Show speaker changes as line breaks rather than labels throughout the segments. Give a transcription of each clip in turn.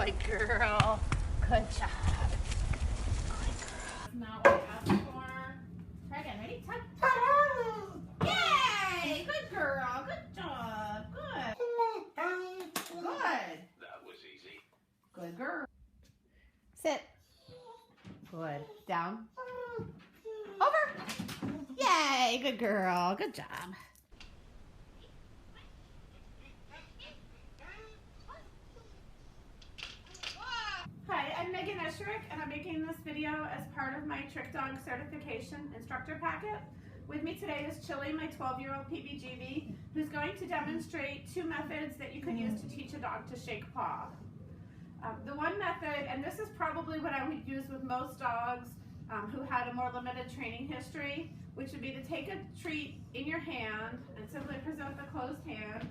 Good girl. Good job. Good girl. That's not what I asked for. Try again. Ready? Touch. Yay! Good girl. Good job. Good. Good.
That was easy.
Good girl. Sit. Good. Down. Over. Yay! Good girl. Good job. Hi, I'm Esherick, and I'm making this video as part of my Trick Dog Certification Instructor Packet. With me today is Chili, my 12-year-old PBGB, who's going to demonstrate two methods that you could use to teach a dog to shake paw. The one method, and this is probably what I would use with most dogs who had a more limited training history, which would be to take a treat in your hand and simply present the closed hand,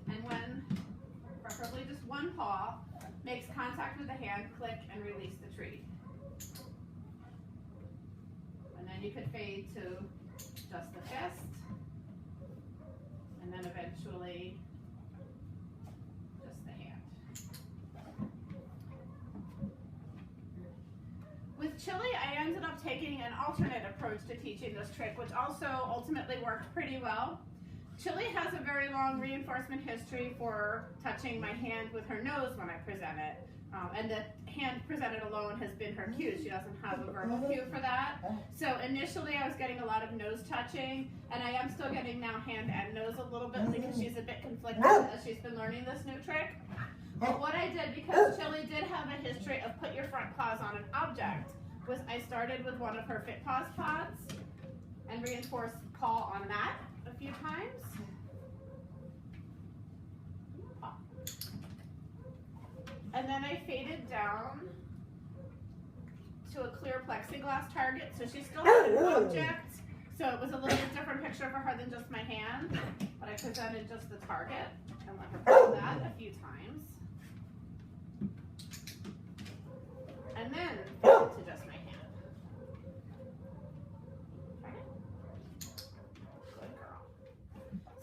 and when, preferably just one paw, makes contact with the hand, click and release the treat. And then you could fade to just the fist, and then eventually just the hand. With Chili, I ended up taking an alternate approach to teaching this trick, which also ultimately worked pretty well. Chili has a very long reinforcement history for touching my hand with her nose when I present it. And the hand presented alone has been her cue. She doesn't have a verbal cue for that. So initially I was getting a lot of nose touching, and I am still getting now hand and nose a little bit because she's a bit conflicted as she's been learning this new trick. But what I did, because Chili did have a history of put your front paws on an object, was I started with one of her Fit Paws pods and reinforced paw on that a few times. And then I faded down to a clear plexiglass target, so she still had an object, so it was a little bit different picture for her than just my hand, but I presented just the target and let her pull that a few times. And then faded to just my hand.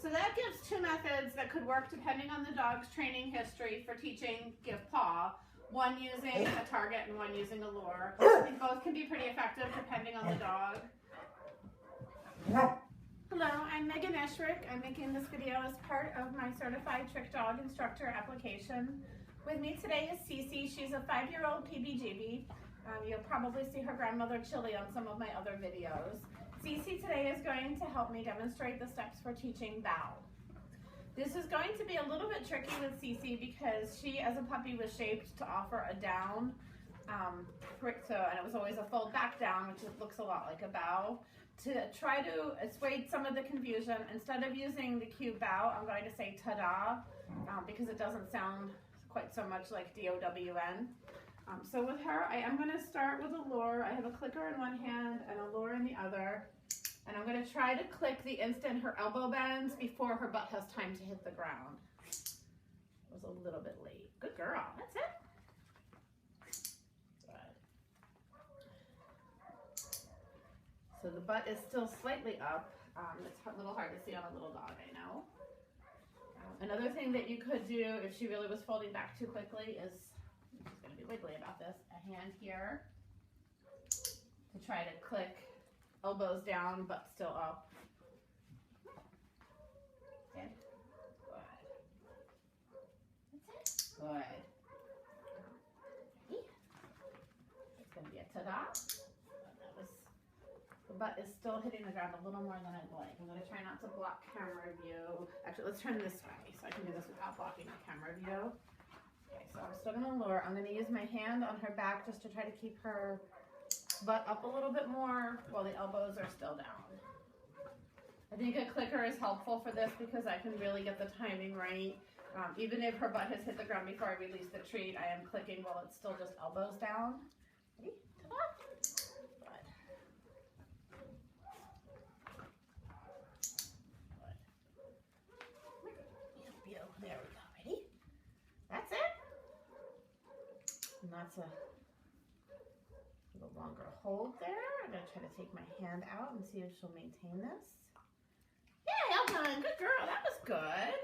So that gives two methods that could work depending on the dog's training history for teaching give paw, one using a target and one using a lure. I think both can be pretty effective depending on the dog. Hello, I'm Esherick. I'm making this video as part of my Certified Trick Dog Instructor application. With me today is Cece. She's a 5-year-old PBGB. You'll probably see her grandmother Chili on some of my other videos. Cece today is going to help me demonstrate the steps for teaching bow. This is going to be a little bit tricky with Cece because she, as a puppy, was shaped to offer a down, and it was always a fold back down, which looks a lot like a bow. To try to assuage some of the confusion, instead of using the cue bow, I'm going to say ta-da, because it doesn't sound quite so much like D-O-W-N. So with her, I am going to start with a lure. I have a clicker in one hand and a lure in the other. And I'm going to try to click the instant her elbow bends before her butt has time to hit the ground. It was a little bit late. Good girl. That's it. Good. So the butt is still slightly up. It's a little hard to see on a little dog, I know. Another thing that you could do if she really was folding back too quickly is, she's going to be wiggly about this, a hand here to try to click elbows down but still up. Good. That's it. Good. It's going to be a ta-da. The butt is still hitting the ground a little more than I'd like. I'm going to try not to block camera view. Actually, let's turn this way so I can do this without blocking the camera view. Okay, so I'm still going to lure. I'm going to use my hand on her back just to try to keep her butt up a little bit more while the elbows are still down. I think a clicker is helpful for this because I can really get the timing right. Even if her butt has hit the ground before I release the treat, I am clicking while it's still just elbows down. Ready? Ta-da! Good. There we go. Ready? That's it. And that's a little longer hold there. I'm going to try to take my hand out and see if she'll maintain this. Yay, well done. Good girl. That was good.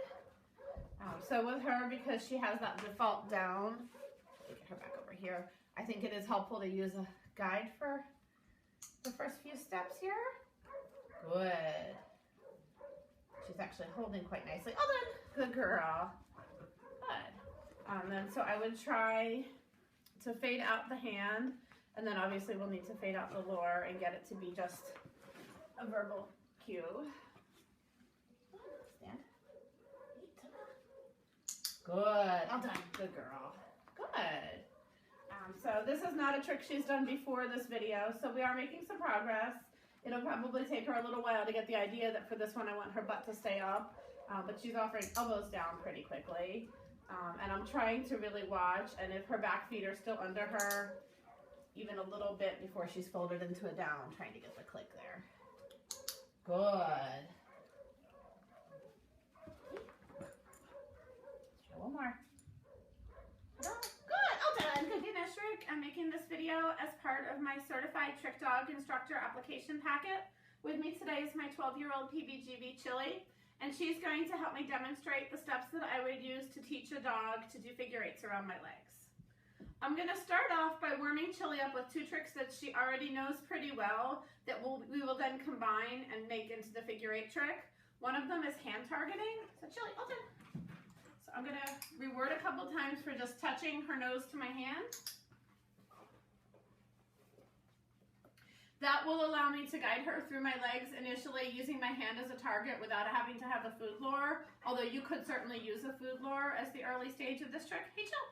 So with her, because she has that default down, get her back over here. I think it is helpful to use a guide for the first few steps here. Good. She's actually holding quite nicely. Oh, then, good girl. Good. Then, so I would try to fade out the hand, and then obviously we'll need to fade out the lure and get it to be just a verbal cue. Stand. Good. Well done. Good girl. Good. So this is not a trick she's done before this video, so we are making some progress. It'll probably take her a little while to get the idea that for this one I want her butt to stay up, but she's offering elbows down pretty quickly. And I'm trying to really watch, and if her back feet are still under her, even a little bit before she's folded into a down, trying to get the click there. Good. Try one more. Good. All done. Good. Esherick. I'm making this video as part of my Certified Trick Dog Instructor Application Packet. With me today is my 12-year-old PBGB Chili, and she's going to help me demonstrate the steps that I would use to teach a dog to do figure eights around my legs. I'm going to start off by warming Chili up with two tricks that she already knows pretty well that we will then combine and make into the figure eight trick. One of them is hand targeting. So Chili, open. So I'm going to reward a couple times for just touching her nose to my hand. That will allow me to guide her through my legs initially using my hand as a target without having to have a food lure, although you could certainly use a food lure as the early stage of this trick. Hey, Chill.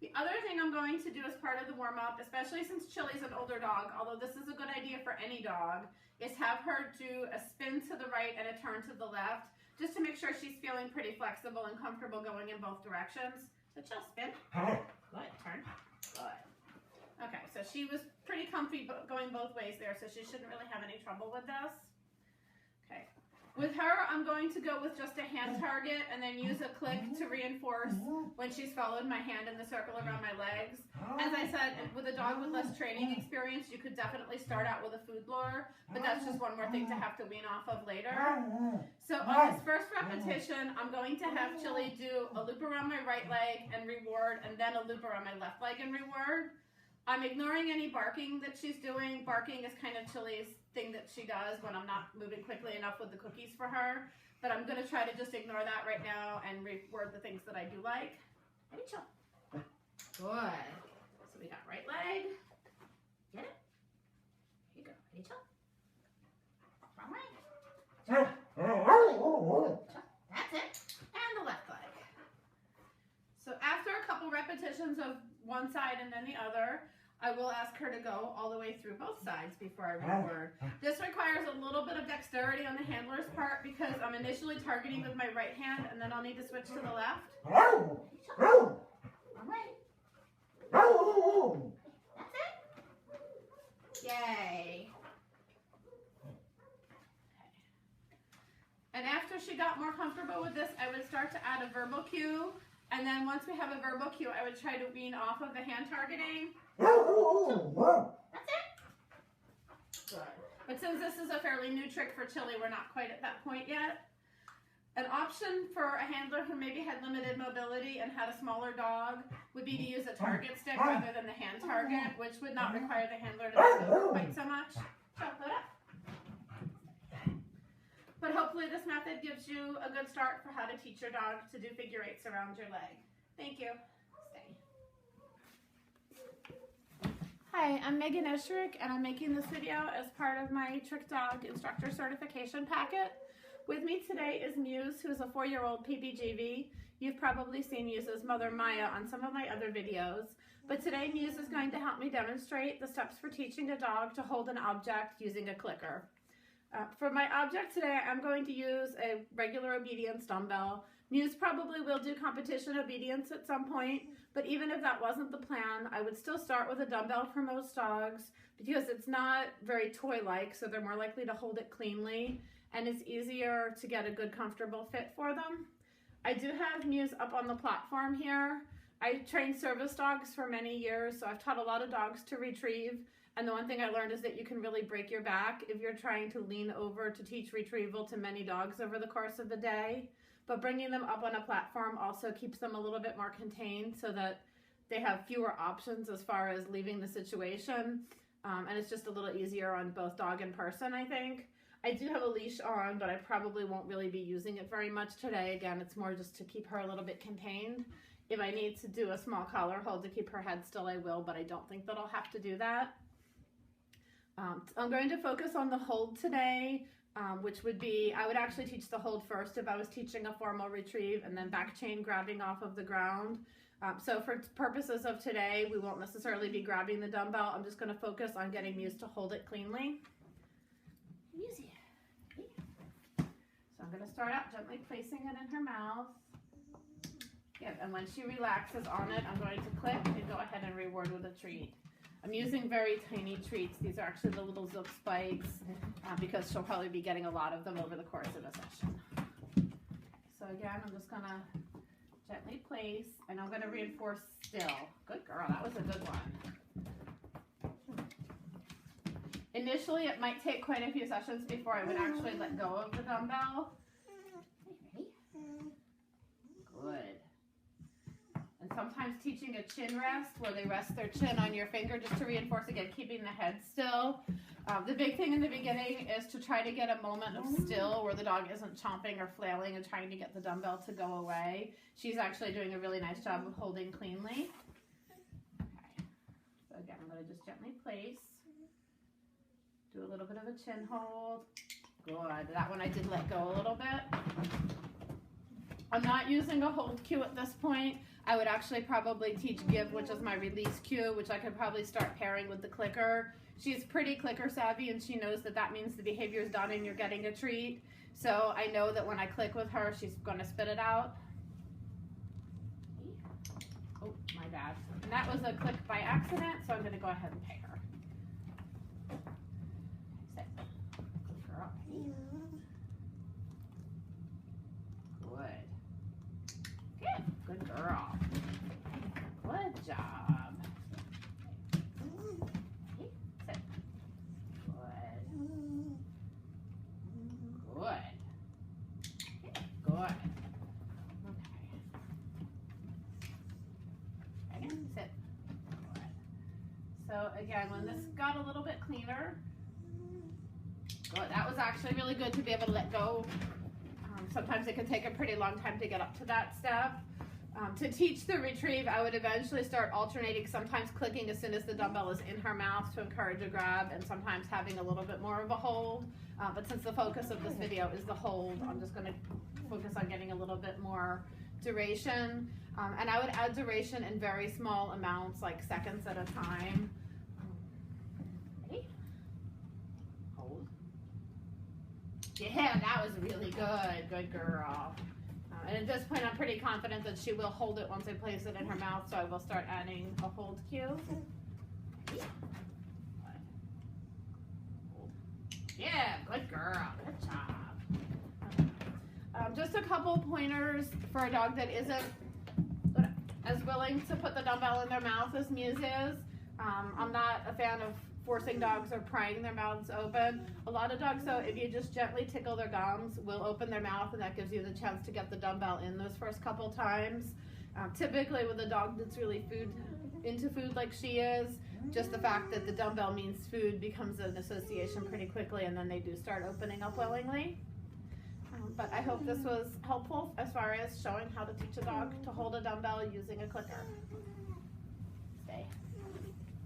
The other thing I'm going to do as part of the warm-up, especially since Chili's an older dog, although this is a good idea for any dog, is have her do a spin to the right and a turn to the left, just to make sure she's feeling pretty flexible and comfortable going in both directions. So Chill, spin. Good, turn. Good. Okay, so she was pretty comfy going both ways there, so she shouldn't really have any trouble with this. Okay. With her, I'm going to go with just a hand target and then use a click to reinforce when she's followed my hand in the circle around my legs. As I said, with a dog with less training experience, you could definitely start out with a food lure, but that's just one more thing to have to wean off of later. So on this first repetition, I'm going to have Chili do a loop around my right leg and reward, and then a loop around my left leg and reward. I'm ignoring any barking that she's doing. Barking is kind of Chili's thing that she does when I'm not moving quickly enough with the cookies for her. But I'm going to try to just ignore that right now and reword the things that I do like. Ready, Chill. Good. So we got right leg. Get it? Here you go. Ready, Chill. Wrong way. Chill. That's it. And the left leg. So after a couple repetitions of one side and then the other, I will ask her to go all the way through both sides before I reward. This requires a little bit of dexterity on the handler's part because I'm initially targeting with my right hand and then I'll need to switch to the left. All right. That's it. Yay. And after she got more comfortable with this, I would start to add a verbal cue. And then once we have a verbal cue, I would try to wean off of the hand targeting. That's it. Good. But since this is a fairly new trick for Chili, we're not quite at that point yet. An option for a handler who maybe had limited mobility and had a smaller dog would be to use a target stick rather than the hand target, which would not require the handler to move quite so much. So, load up. But hopefully this method gives you a good start for how to teach your dog to do figure eights around your leg. Thank you. Stay. Hi, I'm Esherick, and I'm making this video as part of my Trick Dog Instructor Certification Packet. With me today is Muse, who is a 4-year-old PBGB. You've probably seen Muse's mother, Maya, on some of my other videos. But today, Muse is going to help me demonstrate the steps for teaching a dog to hold an object using a clicker. For my object today, I'm going to use a regular obedience dumbbell. Muse probably will do competition obedience at some point, but even if that wasn't the plan, I would still start with a dumbbell for most dogs because it's not very toy-like, so they're more likely to hold it cleanly, and it's easier to get a good, comfortable fit for them. I do have Muse up on the platform here. I trained service dogs for many years, so I've taught a lot of dogs to retrieve. And the one thing I learned is that you can really break your back if you're trying to lean over to teach retrieval to many dogs over the course of the day. But bringing them up on a platform also keeps them a little bit more contained so that they have fewer options as far as leaving the situation, and it's just a little easier on both dog and person, I think. I do have a leash on, but I probably won't really be using it very much today. Again, it's more just to keep her a little bit contained. If I need to do a small collar hold to keep her head still, I will, but I don't think that I'll have to do that. I'm going to focus on the hold today, which would be, I would actually teach the hold first if I was teaching a formal retrieve, and then back chain grabbing off of the ground. So for purposes of today, we won't necessarily be grabbing the dumbbell. I'm just going to focus on getting used to hold it cleanly. Easy. So I'm going to start out gently placing it in her mouth. Yep, and when she relaxes on it, I'm going to click and go ahead and reward with a treat. I'm using very tiny treats. These are actually the little Zook spikes because she'll probably be getting a lot of them over the course of a session. So again, I'm just going to gently place, and I'm going to reinforce still. Good girl, that was a good one. Initially, it might take quite a few sessions before I would actually let go of the dumbbell. Good. And sometimes teaching a chin rest, where they rest their chin on your finger just to reinforce, again, keeping the head still. The big thing in the beginning is to try to get a moment of still where the dog isn't chomping or flailing and trying to get the dumbbell to go away. She's actually doing a really nice job of holding cleanly. Okay. So again, I'm going to just gently place. Do a little bit of a chin hold. Good. That one I did let go a little bit. I'm not using a hold cue at this point. I would actually probably teach give, which is my release cue, which I could probably start pairing with the clicker. She's pretty clicker savvy, and she knows that that means the behavior is done and you're getting a treat. So I know that when I click with her, she's going to spit it out. Oh, my bad. And that was a click by accident, so I'm going to go ahead and pay her. Sit. Good girl. Good. Good. Good girl. Good job. Okay, sit. Good. Good. Okay, good. Okay. Okay, sit. Good. So again, when this got a little bit cleaner, good. That was actually really good to be able to let go. Sometimes it can take a pretty long time to get up to that step. To teach the retrieve, I would eventually start alternating, sometimes clicking as soon as the dumbbell is in her mouth to encourage a grab, and sometimes having a little bit more of a hold. But since the focus of this video is the hold, I'm just going to focus on getting a little bit more duration. And I would add duration in very small amounts, like seconds at a time. Ready? Hold. Yeah, that was really good. Good girl. And at this point, I'm pretty confident that she will hold it once I place it in her mouth, so I will start adding a hold cue. Yeah, good girl. Good job. Just a couple pointers for a dog that isn't as willing to put the dumbbell in their mouth as Muse is. I'm not a fan of forcing dogs or prying their mouths open. A lot of dogs, though, if you just gently tickle their gums, will open their mouth, and that gives you the chance to get the dumbbell in those first couple times. Typically with a dog that's really into food like she is, just the fact that the dumbbell means food becomes an association pretty quickly, and then they do start opening up willingly. But I hope this was helpful as far as showing how to teach a dog to hold a dumbbell using a clicker.